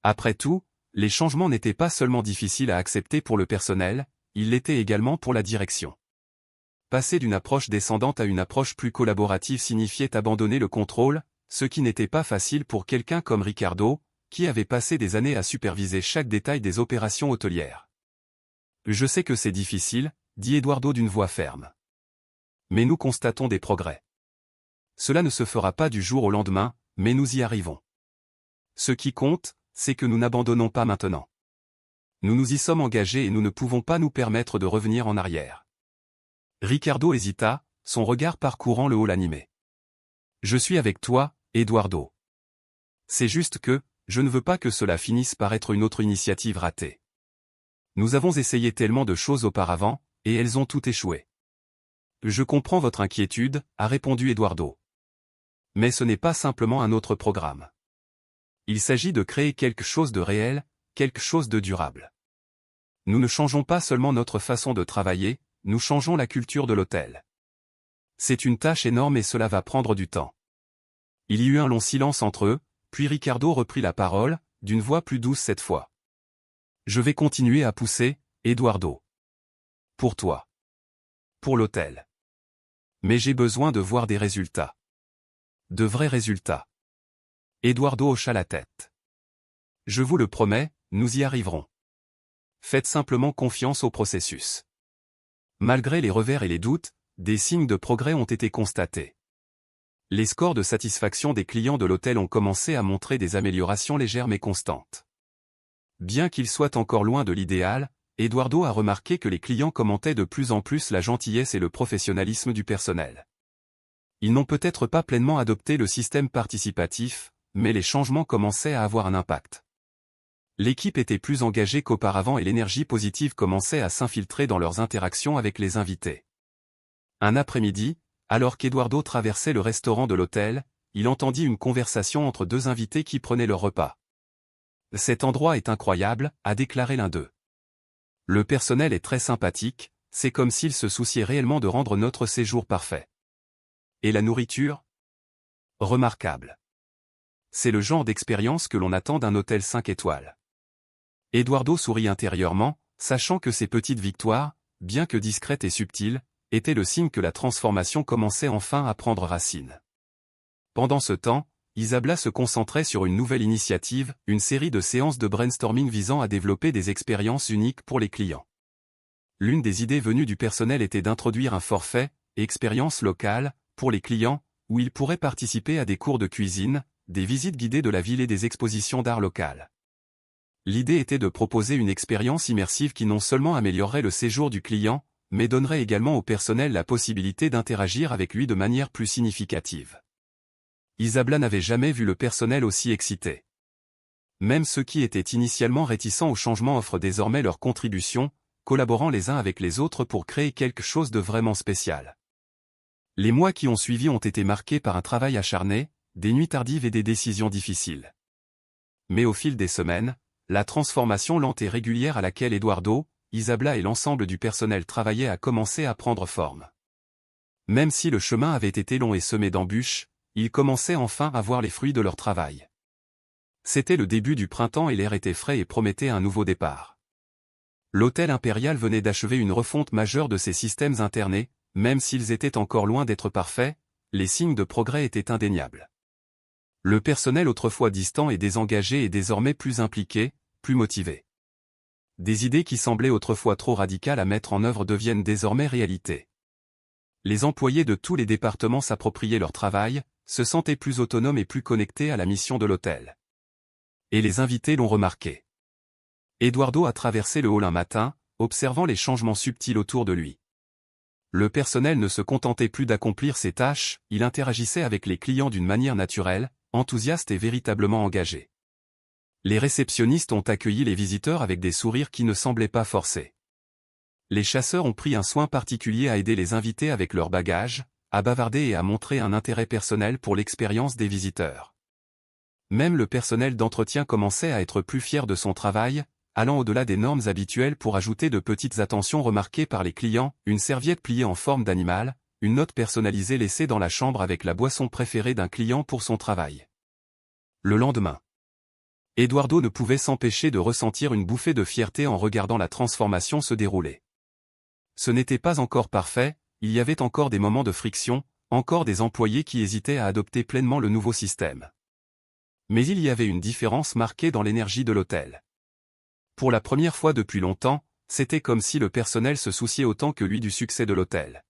Après tout, les changements n'étaient pas seulement difficiles à accepter pour le personnel, ils l'étaient également pour la direction. Passer d'une approche descendante à une approche plus collaborative signifiait abandonner le contrôle, ce qui n'était pas facile pour quelqu'un comme Ricardo, qui avait passé des années à superviser chaque détail des opérations hôtelières. « Je sais que c'est difficile, » dit Eduardo d'une voix ferme. « Mais nous constatons des progrès. Cela ne se fera pas du jour au lendemain, mais nous y arrivons. Ce qui compte, c'est que nous n'abandonnons pas maintenant. Nous nous y sommes engagés et nous ne pouvons pas nous permettre de revenir en arrière. » Ricardo hésita, son regard parcourant le hall animé. « Je suis avec toi, Eduardo. C'est juste que, je ne veux pas que cela finisse par être une autre initiative ratée. Nous avons essayé tellement de choses auparavant, et elles ont toutes échoué. »« Je comprends votre inquiétude, » a répondu Eduardo. « Mais ce n'est pas simplement un autre programme. Il s'agit de créer quelque chose de réel, quelque chose de durable. Nous ne changeons pas seulement notre façon de travailler, nous changeons la culture de l'hôtel. C'est une tâche énorme et cela va prendre du temps. » Il y eut un long silence entre eux, puis Ricardo reprit la parole, d'une voix plus douce cette fois. « Je vais continuer à pousser, Eduardo. Pour toi. Pour l'hôtel. Mais j'ai besoin de voir des résultats. De vrais résultats. » Eduardo hocha la tête. « Je vous le promets, nous y arriverons. Faites simplement confiance au processus. » Malgré les revers et les doutes, des signes de progrès ont été constatés. Les scores de satisfaction des clients de l'hôtel ont commencé à montrer des améliorations légères mais constantes. Bien qu'il soit encore loin de l'idéal, Eduardo a remarqué que les clients commentaient de plus en plus la gentillesse et le professionnalisme du personnel. Ils n'ont peut-être pas pleinement adopté le système participatif, mais les changements commençaient à avoir un impact. L'équipe était plus engagée qu'auparavant et l'énergie positive commençait à s'infiltrer dans leurs interactions avec les invités. Un après-midi, alors qu'Eduardo traversait le restaurant de l'hôtel, il entendit une conversation entre deux invités qui prenaient leur repas. « Cet endroit est incroyable », a déclaré l'un d'eux. « Le personnel est très sympathique, c'est comme s'il se souciait réellement de rendre notre séjour parfait. Et la nourriture ? Remarquable. C'est le genre d'expérience que l'on attend d'un hôtel 5 étoiles. » Eduardo sourit intérieurement, sachant que ces petites victoires, bien que discrète et subtile, était le signe que la transformation commençait enfin à prendre racine. Pendant ce temps, Isabla se concentrait sur une nouvelle initiative, une série de séances de brainstorming visant à développer des expériences uniques pour les clients. L'une des idées venues du personnel était d'introduire un forfait, expérience locale, pour les clients, où ils pourraient participer à des cours de cuisine, des visites guidées de la ville et des expositions d'art local. L'idée était de proposer une expérience immersive qui non seulement améliorerait le séjour du client, mais donnerait également au personnel la possibilité d'interagir avec lui de manière plus significative. Isabla n'avait jamais vu le personnel aussi excité. Même ceux qui étaient initialement réticents au changement offrent désormais leur contribution, collaborant les uns avec les autres pour créer quelque chose de vraiment spécial. Les mois qui ont suivi ont été marqués par un travail acharné, des nuits tardives et des décisions difficiles. Mais au fil des semaines, la transformation lente et régulière à laquelle Eduardo, Isabla et l'ensemble du personnel travaillaient a commencé à prendre forme. Même si le chemin avait été long et semé d'embûches, ils commençaient enfin à voir les fruits de leur travail. C'était le début du printemps et l'air était frais et promettait un nouveau départ. L'hôtel impérial venait d'achever une refonte majeure de ses systèmes internés, même s'ils étaient encore loin d'être parfaits, les signes de progrès étaient indéniables. Le personnel autrefois distant et désengagé est désormais plus impliqué, plus motivé. Des idées qui semblaient autrefois trop radicales à mettre en œuvre deviennent désormais réalité. Les employés de tous les départements s'appropriaient leur travail, se sentaient plus autonomes et plus connectés à la mission de l'hôtel. Et les invités l'ont remarqué. Eduardo a traversé le hall un matin, observant les changements subtils autour de lui. Le personnel ne se contentait plus d'accomplir ses tâches, il interagissait avec les clients d'une manière naturelle, enthousiaste et véritablement engagé. Les réceptionnistes ont accueilli les visiteurs avec des sourires qui ne semblaient pas forcés. Les chasseurs ont pris un soin particulier à aider les invités avec leurs bagages, à bavarder et à montrer un intérêt personnel pour l'expérience des visiteurs. Même le personnel d'entretien commençait à être plus fier de son travail, allant au-delà des normes habituelles pour ajouter de petites attentions remarquées par les clients, une serviette pliée en forme d'animal, une note personnalisée laissée dans la chambre avec la boisson préférée d'un client pour son travail. Le lendemain, Eduardo ne pouvait s'empêcher de ressentir une bouffée de fierté en regardant la transformation se dérouler. Ce n'était pas encore parfait, il y avait encore des moments de friction, encore des employés qui hésitaient à adopter pleinement le nouveau système. Mais il y avait une différence marquée dans l'énergie de l'hôtel. Pour la première fois depuis longtemps, c'était comme si le personnel se souciait autant que lui du succès de l'hôtel.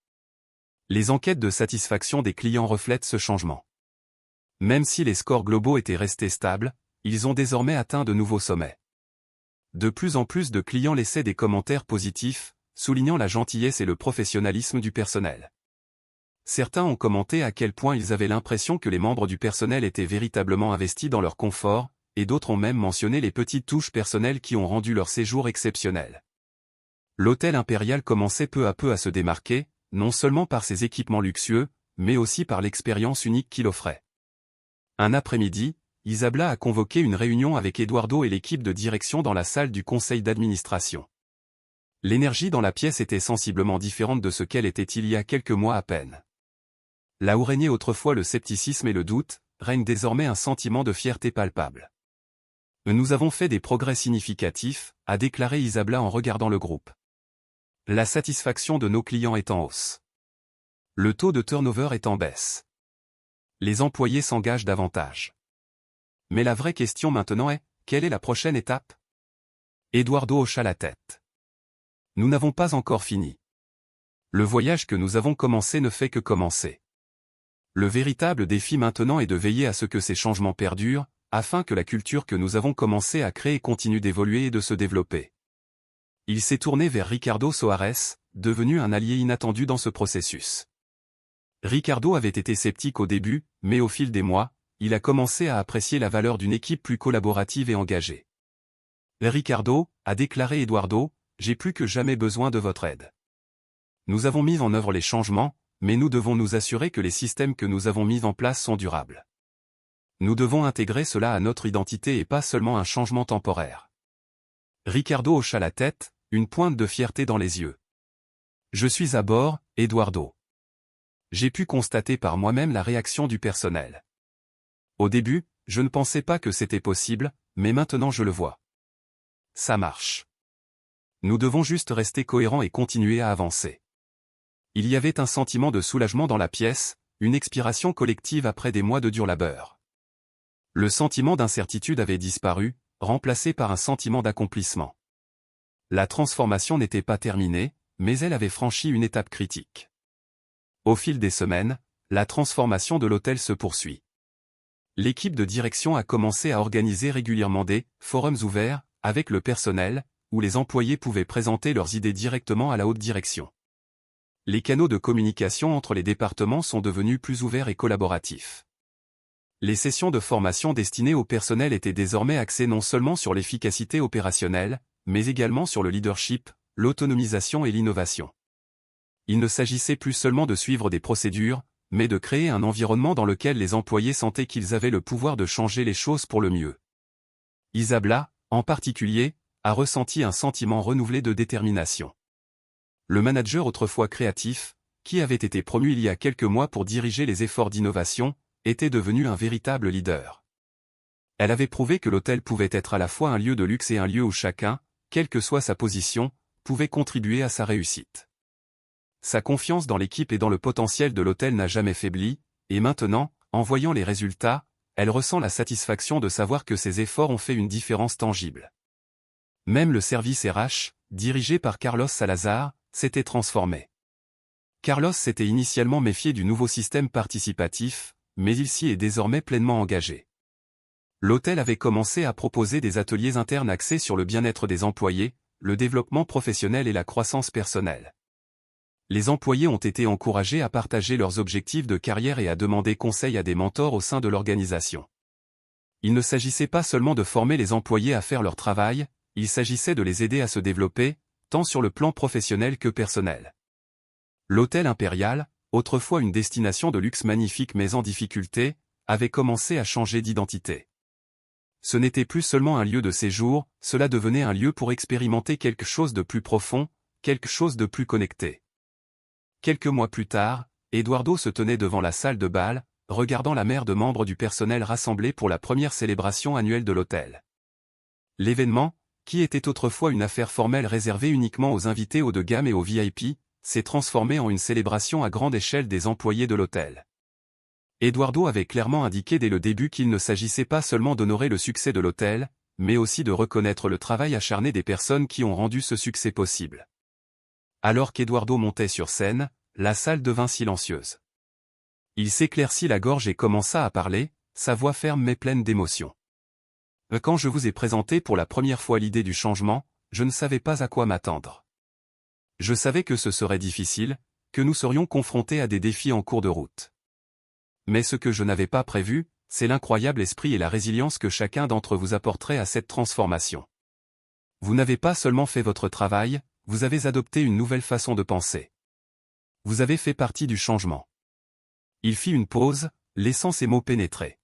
Les enquêtes de satisfaction des clients reflètent ce changement. Même si les scores globaux étaient restés stables, ils ont désormais atteint de nouveaux sommets. De plus en plus de clients laissaient des commentaires positifs, soulignant la gentillesse et le professionnalisme du personnel. Certains ont commenté à quel point ils avaient l'impression que les membres du personnel étaient véritablement investis dans leur confort, et d'autres ont même mentionné les petites touches personnelles qui ont rendu leur séjour exceptionnel. L'hôtel impérial commençait peu à peu à se démarquer, non seulement par ses équipements luxueux, mais aussi par l'expérience unique qu'il offrait. Un après-midi, Isabla a convoqué une réunion avec Eduardo et l'équipe de direction dans la salle du conseil d'administration. L'énergie dans la pièce était sensiblement différente de ce qu'elle était il y a quelques mois à peine. Là où régnait autrefois le scepticisme et le doute, règne désormais un sentiment de fierté palpable. Nous avons fait des progrès significatifs, a déclaré Isabla en regardant le groupe. La satisfaction de nos clients est en hausse. Le taux de turnover est en baisse. Les employés s'engagent davantage. Mais la vraie question maintenant est, quelle est la prochaine étape? Eduardo hocha la tête. Nous n'avons pas encore fini. Le voyage que nous avons commencé ne fait que commencer. Le véritable défi maintenant est de veiller à ce que ces changements perdurent, afin que la culture que nous avons commencé à créer continue d'évoluer et de se développer. Il s'est tourné vers Ricardo Soares, devenu un allié inattendu dans ce processus. Ricardo avait été sceptique au début, mais au fil des mois, il a commencé à apprécier la valeur d'une équipe plus collaborative et engagée. Ricardo, a déclaré Eduardo, j'ai plus que jamais besoin de votre aide. Nous avons mis en œuvre les changements, mais nous devons nous assurer que les systèmes que nous avons mis en place sont durables. Nous devons intégrer cela à notre identité et pas seulement un changement temporaire. Ricardo hocha la tête, une pointe de fierté dans les yeux. Je suis à bord, Eduardo. J'ai pu constater par moi-même la réaction du personnel. Au début, je ne pensais pas que c'était possible, mais maintenant je le vois. Ça marche. Nous devons juste rester cohérents et continuer à avancer. Il y avait un sentiment de soulagement dans la pièce, une expiration collective après des mois de dur labeur. Le sentiment d'incertitude avait disparu, remplacé par un sentiment d'accomplissement. La transformation n'était pas terminée, mais elle avait franchi une étape critique. Au fil des semaines, la transformation de l'hôtel se poursuit. L'équipe de direction a commencé à organiser régulièrement des forums ouverts, avec le personnel, où les employés pouvaient présenter leurs idées directement à la haute direction. Les canaux de communication entre les départements sont devenus plus ouverts et collaboratifs. Les sessions de formation destinées au personnel étaient désormais axées non seulement sur l'efficacité opérationnelle, mais également sur le leadership, l'autonomisation et l'innovation. Il ne s'agissait plus seulement de suivre des procédures, mais de créer un environnement dans lequel les employés sentaient qu'ils avaient le pouvoir de changer les choses pour le mieux. Isabella, en particulier, a ressenti un sentiment renouvelé de détermination. Le manager autrefois créatif, qui avait été promu il y a quelques mois pour diriger les efforts d'innovation, était devenu un véritable leader. Elle avait prouvé que l'hôtel pouvait être à la fois un lieu de luxe et un lieu où chacun, quelle que soit sa position, pouvait contribuer à sa réussite. Sa confiance dans l'équipe et dans le potentiel de l'hôtel n'a jamais faibli, et maintenant, en voyant les résultats, elle ressent la satisfaction de savoir que ses efforts ont fait une différence tangible. Même le service RH, dirigé par Carlos Salazar, s'était transformé. Carlos s'était initialement méfié du nouveau système participatif, mais il s'y est désormais pleinement engagé. L'hôtel avait commencé à proposer des ateliers internes axés sur le bien-être des employés, le développement professionnel et la croissance personnelle. Les employés ont été encouragés à partager leurs objectifs de carrière et à demander conseil à des mentors au sein de l'organisation. Il ne s'agissait pas seulement de former les employés à faire leur travail, il s'agissait de les aider à se développer, tant sur le plan professionnel que personnel. L'hôtel Impérial, autrefois une destination de luxe magnifique mais en difficulté, avait commencé à changer d'identité. Ce n'était plus seulement un lieu de séjour, cela devenait un lieu pour expérimenter quelque chose de plus profond, quelque chose de plus connecté. Quelques mois plus tard, Eduardo se tenait devant la salle de bal, regardant la mer de membres du personnel rassemblés pour la première célébration annuelle de l'hôtel. L'événement, qui était autrefois une affaire formelle réservée uniquement aux invités haut de gamme et aux VIP, s'est transformé en une célébration à grande échelle des employés de l'hôtel. Eduardo avait clairement indiqué dès le début qu'il ne s'agissait pas seulement d'honorer le succès de l'hôtel, mais aussi de reconnaître le travail acharné des personnes qui ont rendu ce succès possible. Alors qu'Eduardo montait sur scène, la salle devint silencieuse. Il s'éclaircit la gorge et commença à parler, sa voix ferme mais pleine d'émotion. Quand je vous ai présenté pour la première fois l'idée du changement, je ne savais pas à quoi m'attendre. Je savais que ce serait difficile, que nous serions confrontés à des défis en cours de route. Mais ce que je n'avais pas prévu, c'est l'incroyable esprit et la résilience que chacun d'entre vous apporterait à cette transformation. Vous n'avez pas seulement fait votre travail, vous avez adopté une nouvelle façon de penser. Vous avez fait partie du changement. Il fit une pause, laissant ses mots pénétrer.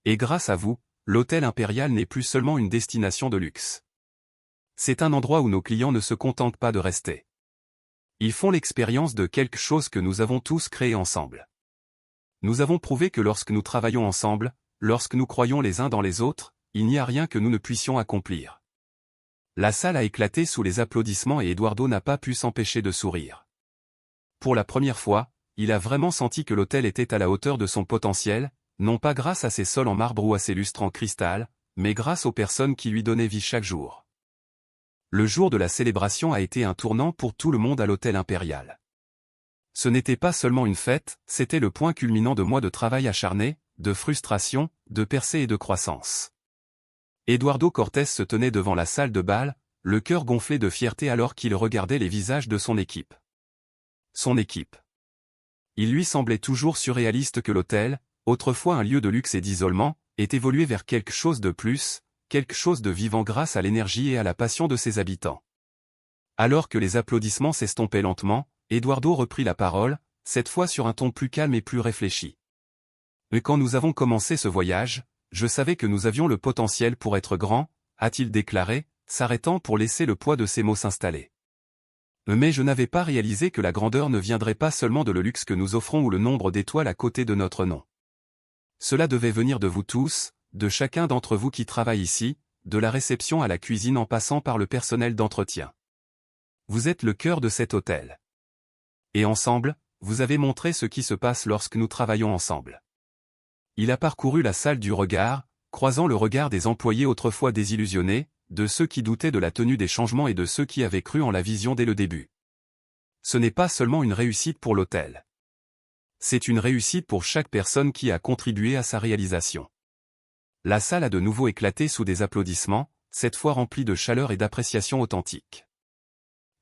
Et grâce à vous, l'hôtel Impérial n'est plus seulement une destination de luxe. C'est un endroit où nos clients ne se contentent pas de rester. Ils font l'expérience de quelque chose que nous avons tous créé ensemble. Nous avons prouvé que lorsque nous travaillons ensemble, lorsque nous croyons les uns dans les autres, il n'y a rien que nous ne puissions accomplir. La salle a éclaté sous les applaudissements et Eduardo n'a pas pu s'empêcher de sourire. Pour la première fois, il a vraiment senti que l'hôtel était à la hauteur de son potentiel, non pas grâce à ses sols en marbre ou à ses lustres en cristal, mais grâce aux personnes qui lui donnaient vie chaque jour. Le jour de la célébration a été un tournant pour tout le monde à l'hôtel Impérial. Ce n'était pas seulement une fête, c'était le point culminant de mois de travail acharné, de frustration, de percée et de croissance. Eduardo Cortés se tenait devant la salle de bal, le cœur gonflé de fierté alors qu'il regardait les visages de son équipe. Son équipe. Il lui semblait toujours surréaliste que l'hôtel, autrefois un lieu de luxe et d'isolement, ait évolué vers quelque chose de plus, quelque chose de vivant grâce à l'énergie et à la passion de ses habitants. Alors que les applaudissements s'estompaient lentement, Eduardo reprit la parole, cette fois sur un ton plus calme et plus réfléchi. Mais quand nous avons commencé ce voyage, je savais que nous avions le potentiel pour être grands, a-t-il déclaré, s'arrêtant pour laisser le poids de ses mots s'installer. Mais je n'avais pas réalisé que la grandeur ne viendrait pas seulement de le luxe que nous offrons ou le nombre d'étoiles à côté de notre nom. Cela devait venir de vous tous, de chacun d'entre vous qui travaille ici, de la réception à la cuisine en passant par le personnel d'entretien. Vous êtes le cœur de cet hôtel. Et ensemble, vous avez montré ce qui se passe lorsque nous travaillons ensemble. Il a parcouru la salle du regard, croisant le regard des employés autrefois désillusionnés, de ceux qui doutaient de la tenue des changements et de ceux qui avaient cru en la vision dès le début. Ce n'est pas seulement une réussite pour l'hôtel. C'est une réussite pour chaque personne qui a contribué à sa réalisation. La salle a de nouveau éclaté sous des applaudissements, cette fois remplie de chaleur et d'appréciation authentique.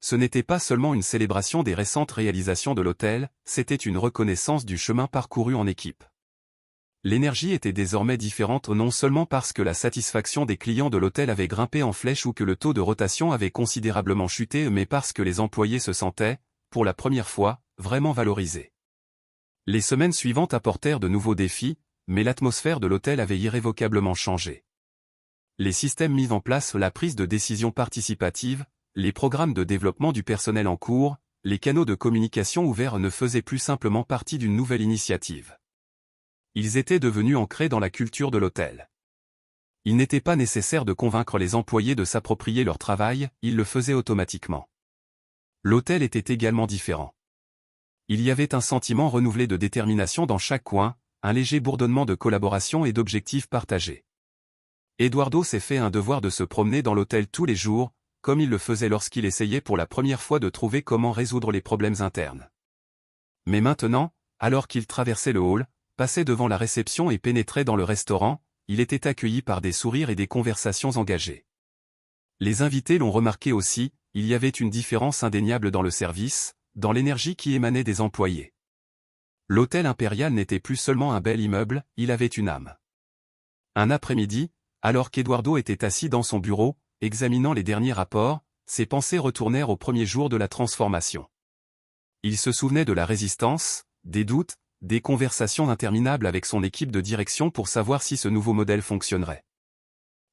Ce n'était pas seulement une célébration des récentes réalisations de l'hôtel, c'était une reconnaissance du chemin parcouru en équipe. L'énergie était désormais différente non seulement parce que la satisfaction des clients de l'hôtel avait grimpé en flèche ou que le taux de rotation avait considérablement chuté, mais parce que les employés se sentaient, pour la première fois, vraiment valorisés. Les semaines suivantes apportèrent de nouveaux défis, mais l'atmosphère de l'hôtel avait irrévocablement changé. Les systèmes mis en place, la prise de décision participative, les programmes de développement du personnel en cours, les canaux de communication ouverts ne faisaient plus simplement partie d'une nouvelle initiative. Ils étaient devenus ancrés dans la culture de l'hôtel. Il n'était pas nécessaire de convaincre les employés de s'approprier leur travail, ils le faisaient automatiquement. L'hôtel était également différent. Il y avait un sentiment renouvelé de détermination dans chaque coin, un léger bourdonnement de collaboration et d'objectifs partagés. Eduardo s'est fait un devoir de se promener dans l'hôtel tous les jours, comme il le faisait lorsqu'il essayait pour la première fois de trouver comment résoudre les problèmes internes. Mais maintenant, alors qu'il traversait le hall, passait devant la réception et pénétrait dans le restaurant, il était accueilli par des sourires et des conversations engagées. Les invités l'ont remarqué aussi, il y avait une différence indéniable dans le service, dans l'énergie qui émanait des employés. L'hôtel impérial n'était plus seulement un bel immeuble, il avait une âme. Un après-midi, alors qu'Eduardo était assis dans son bureau, examinant les derniers rapports, ses pensées retournèrent au premier jour de la transformation. Il se souvenait de la résistance, des doutes, des conversations interminables avec son équipe de direction pour savoir si ce nouveau modèle fonctionnerait.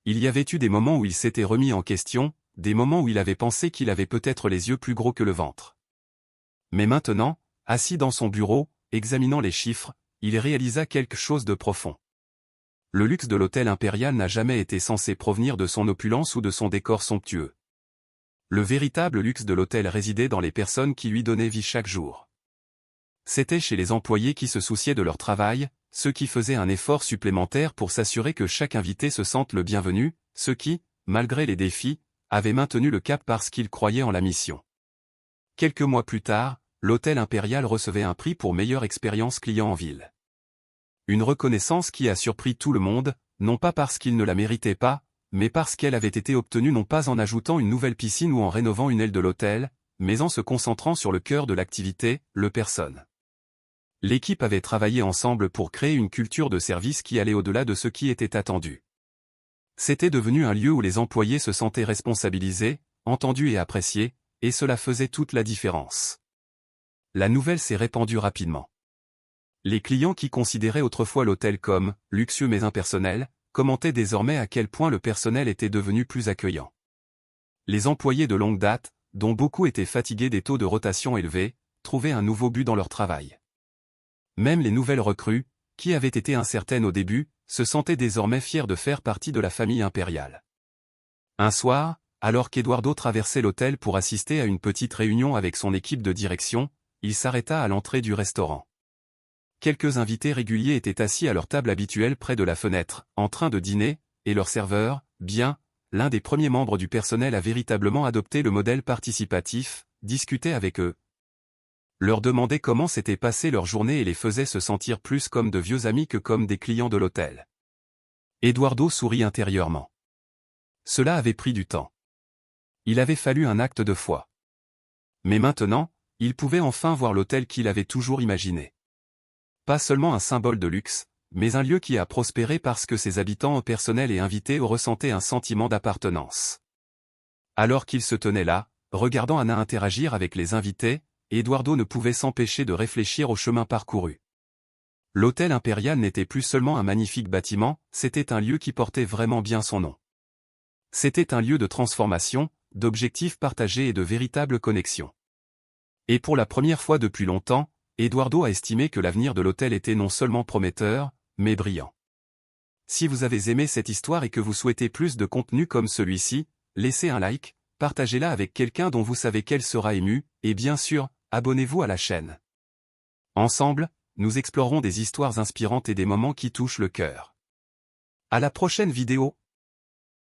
Il y avait eu des moments où il s'était remis en question, des moments où il avait pensé qu'il avait peut-être les yeux plus gros que le ventre. Mais maintenant, assis dans son bureau, examinant les chiffres, il réalisa quelque chose de profond. Le luxe de l'hôtel impérial n'a jamais été censé provenir de son opulence ou de son décor somptueux. Le véritable luxe de l'hôtel résidait dans les personnes qui lui donnaient vie chaque jour. C'était chez les employés qui se souciaient de leur travail, ceux qui faisaient un effort supplémentaire pour s'assurer que chaque invité se sente le bienvenu, ceux qui, malgré les défis, avaient maintenu le cap parce qu'ils croyaient en la mission. Quelques mois plus tard, l'hôtel impérial recevait un prix pour meilleure expérience client en ville. Une reconnaissance qui a surpris tout le monde, non pas parce qu'il ne la méritait pas, mais parce qu'elle avait été obtenue non pas en ajoutant une nouvelle piscine ou en rénovant une aile de l'hôtel, mais en se concentrant sur le cœur de l'activité, le personne. L'équipe avait travaillé ensemble pour créer une culture de service qui allait au-delà de ce qui était attendu. C'était devenu un lieu où les employés se sentaient responsabilisés, entendus et appréciés, et cela faisait toute la différence. La nouvelle s'est répandue rapidement. Les clients qui considéraient autrefois l'hôtel comme « luxueux mais impersonnel » commentaient désormais à quel point le personnel était devenu plus accueillant. Les employés de longue date, dont beaucoup étaient fatigués des taux de rotation élevés, trouvaient un nouveau but dans leur travail. Même les nouvelles recrues, qui avaient été incertaines au début, se sentaient désormais fiers de faire partie de la famille impériale. Un soir, alors qu'Eduardo traversait l'hôtel pour assister à une petite réunion avec son équipe de direction, il s'arrêta à l'entrée du restaurant. Quelques invités réguliers étaient assis à leur table habituelle près de la fenêtre, en train de dîner, et leur serveur, bien, l'un des premiers membres du personnel a véritablement adopté le modèle participatif, discutait avec eux. Leur demandait comment s'était passée leur journée et les faisait se sentir plus comme de vieux amis que comme des clients de l'hôtel. Eduardo sourit intérieurement. Cela avait pris du temps. Il avait fallu un acte de foi. Mais maintenant, il pouvait enfin voir l'hôtel qu'il avait toujours imaginé. Pas seulement un symbole de luxe, mais un lieu qui a prospéré parce que ses habitants personnels et invités ressentaient un sentiment d'appartenance. Alors qu'il se tenait là, regardant Anna interagir avec les invités, Eduardo ne pouvait s'empêcher de réfléchir au chemin parcouru. L'hôtel impérial n'était plus seulement un magnifique bâtiment, c'était un lieu qui portait vraiment bien son nom. C'était un lieu de transformation, d'objectifs partagés et de véritables connexions. Et pour la première fois depuis longtemps, Eduardo a estimé que l'avenir de l'hôtel était non seulement prometteur, mais brillant. Si vous avez aimé cette histoire et que vous souhaitez plus de contenu comme celui-ci, laissez un like, partagez-la avec quelqu'un dont vous savez qu'elle sera émue, et bien sûr, abonnez-vous à la chaîne. Ensemble, nous explorerons des histoires inspirantes et des moments qui touchent le cœur. À la prochaine vidéo.